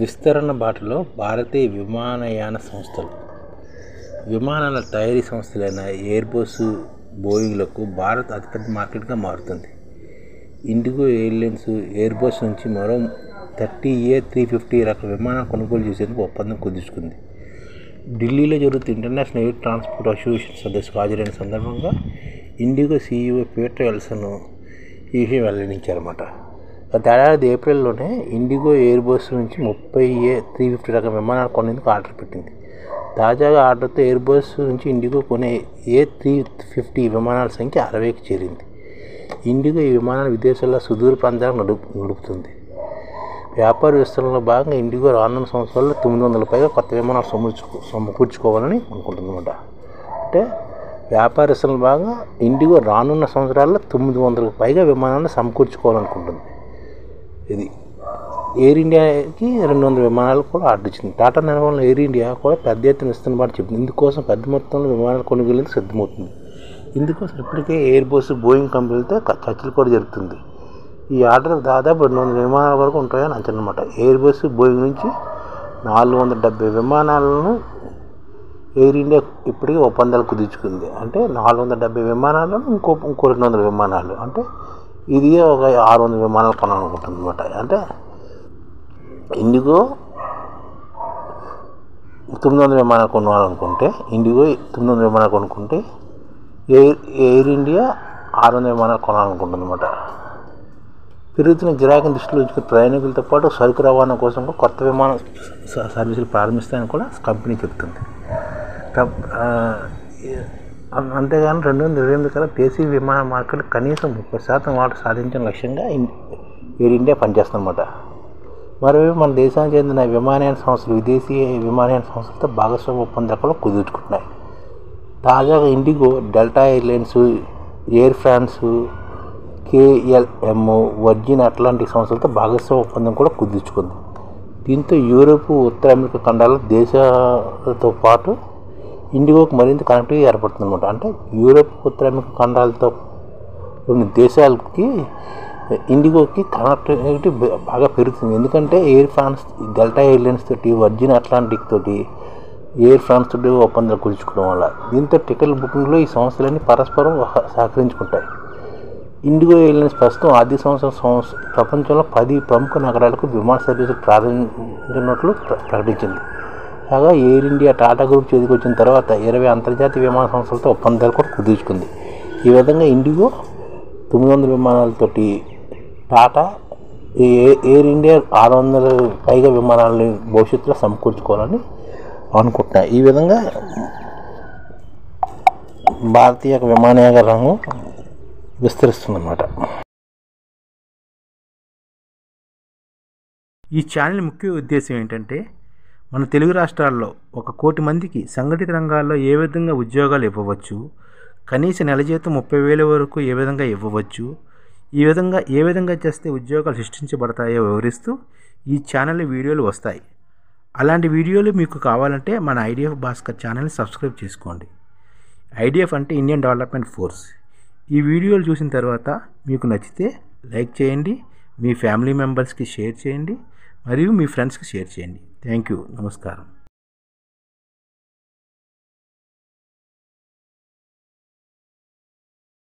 విస్తరణ బాటలో భారతీయ విమానయాన సంస్థలు. విమానాల తయారీ సంస్థలైన ఎయిర్బస్, బోయింగ్లకు భారత్ అతిపెద్ద మార్కెట్గా మారుతుంది. ఇండిగో ఎయిర్లైన్స్ ఎయిర్బస్ నుంచి మరో 30A350 రకం విమానాలు కొనుగోలు చేసేందుకు ఒప్పందం కుదుర్చుకుంది. ఢిల్లీలో జరుగుతున్న ఇంటర్నేషనల్ ఎయిర్ ట్రాన్స్పోర్ట్ అసోసియేషన్ సదస్సుకు హాజరైన సందర్భంగా ఇండిగో CEO పీటర్ ఎల్సన్ ఈ విషయం వెల్లడించారన్నమాట. గత ఏడాది ఏప్రిల్లోనే ఇండిగో ఎయిర్బస్ నుంచి 30A350 రకం విమానాలు కొనేందుకు ఆర్డర్ పెట్టింది. తాజాగా ఆర్డర్తో ఎయిర్బస్ నుంచి ఇండిగో కొనే A350 విమానాల సంఖ్య 60కి చేరింది. ఇండిగో ఈ విమానాలు విదేశాల్లో సుదూర ప్రాంతాలకు నడుపుతుంది. వ్యాపార విస్తరణలో భాగంగా ఇండిగో రానున్న సంవత్సరాల్లో 900 పైగా కొత్త విమానాలు సమకూర్చుకోవాలని అనుకుంటుందన్నమాట. అంటే వ్యాపార విస్తరణలో భాగంగా ఇండిగో రానున్న సంవత్సరాల్లో 900కు పైగా విమానాలను సమకూర్చుకోవాలనుకుంటుంది. ఇది ఎయిర్ ఇండియాకి 200 విమానాలు కూడా ఆర్డర్ ఇచ్చింది. టాటా నిర్వహణలో ఎయిర్ ఇండియా కూడా పెద్ద ఎత్తున విస్తరణబాటు చెప్పింది. ఇందుకోసం పెద్ద మొత్తంలో విమానాలు కొనుగోలుకు సిద్ధమవుతుంది. ఇందుకోసం ఇప్పటికే ఎయిర్బస్, బోయింగ్ కంపెనీలతో చర్చలు కూడా జరుగుతుంది. ఈ ఆర్డర్ దాదాపు 200 విమానాల వరకు ఉంటాయని అంచనా అన్నమాట. ఎయిర్బస్, బోయింగ్ నుంచి 470 విమానాలను ఎయిర్ ఇండియా ఇప్పటికీ ఒప్పందాలు కుదుర్చుకుంది. అంటే 470 విమానాలను ఇంకో 200 విమానాలు, అంటే ఇది ఒక 600 విమానాలు కొనాలనుకుంటుంది అనమాట. అంటే ఇండిగో 900 విమానాలు కొనాలనుకుంటే, ఇండిగో 900 విమానాలు కొనుక్కుంటే ఎయిర్ ఇండియా 600 విమానాలు కొనాలనుకుంటుంది అనమాట. పెరుగుతున్న గిరాకీని దృష్టిలో ఉంచుకుని ప్రయాణికులతో పాటు సరుకు రవాణా కోసం కొత్త విమాన సర్వీసులు ప్రారంభిస్తాయని కూడా కంపెనీ చెబుతుంది. అంతేగాని 2028 కల్లా దేశీయ విమాన మార్కెట్ కనీసం 30% వాటా సాధించిన లక్ష్యంగా ఎయిర్ ఇండియా పనిచేస్తుందన్నమాట. మరోవైపు మన దేశానికి చెందిన విమానయాన సంస్థలు విదేశీ విమానయాన సంస్థలతో భాగస్వామ్య ఒప్పందాలు కూడా కుదుర్చుకుంటున్నాయి. తాజాగా IndiGo, Delta Airlines, Air France, KLM, Virgin Atlantic సంస్థలతో భాగస్వామ్య ఒప్పందం కూడా కుదుర్చుకుంది. దీంతో యూరోప్, ఉత్తర అమెరికా ఖండాల దేశాలతో పాటు ఇండిగోకు మరింత కనెక్టివిటీ ఏర్పడుతుందన్నమాట. అంటే యూరోప్, ఉత్తర అమెరికా ఖండాలతో కొన్ని దేశాలకి ఇండిగోకి కనెక్టివిటీ బాగా పెరుగుతుంది. ఎందుకంటే ఎయిర్ ఫ్రాన్స్, డెల్టా ఎయిర్లైన్స్ తోటి, వర్జిన్ అట్లాంటిక్ తోటి, ఎయిర్ ఫ్రాన్స్ తోటి ఒప్పందాలు కుదుర్చుకోవడం వల్ల దీంతో టికెట్ బుకింగ్లో ఈ సంస్థలన్నీ పరస్పరం సహకరించుకుంటాయి. ఇండిగో ఎయిర్లైన్స్ ప్రస్తుతం ఆర్థిక సంవత్సరం ప్రపంచంలో 10 ప్రముఖ నగరాలకు విమాన సర్వీసులు ప్రారంభించినట్లు ప్రకటించింది. కాగా ఎయిర్ ఇండియా టాటా గ్రూప్ చేతికి వచ్చిన తర్వాత 20 అంతర్జాతీయ విమాన సంస్థలతో ఒప్పందాలు కూడా కుదుర్చుకుంది. ఈ విధంగా ఇండిగో 900 విమానాలతోటి, టాటా ఎయిర్ ఇండియా 600 పైగా విమానాలని భవిష్యత్తులో సమకూర్చుకోవాలని అనుకుంటున్నాయి. ఈ విధంగా భారతీయ విమానయాన రంగం విస్తరిస్తుందన్నమాట. ఈ ఛానల్ ముఖ్య ఉద్దేశం ఏంటంటే, మన తెలుగు రాష్ట్రాల్లో 1 కోటి మందికి సంఘటిత రంగాల్లో ఏ విధంగా ఉద్యోగాలు ఇవ్వవచ్చు, కనీస నెల జీతం 30,000 వరకు ఏ విధంగా ఇవ్వవచ్చు, ఏ విధంగా చేస్తే ఉద్యోగాలు సృష్టించబడతాయో వివరిస్తూ ఈ ఛానల్ వీడియోలు వస్తాయి. అలాంటి వీడియోలు మీకు కావాలంటే మన IDF భాస్కర్ ఛానల్ని సబ్స్క్రైబ్ చేసుకోండి. IDF అంటే ఇండియన్ డెవలప్మెంట్ ఫోర్స్. ఈ వీడియోలు చూసిన తర్వాత మీకు నచ్చితే లైక్ చేయండి, మీ ఫ్యామిలీ మెంబర్స్కి షేర్ చేయండి, మరియు మీ ఫ్రెండ్స్కి షేర్ చేయండి. Thank you. నమస్కారం.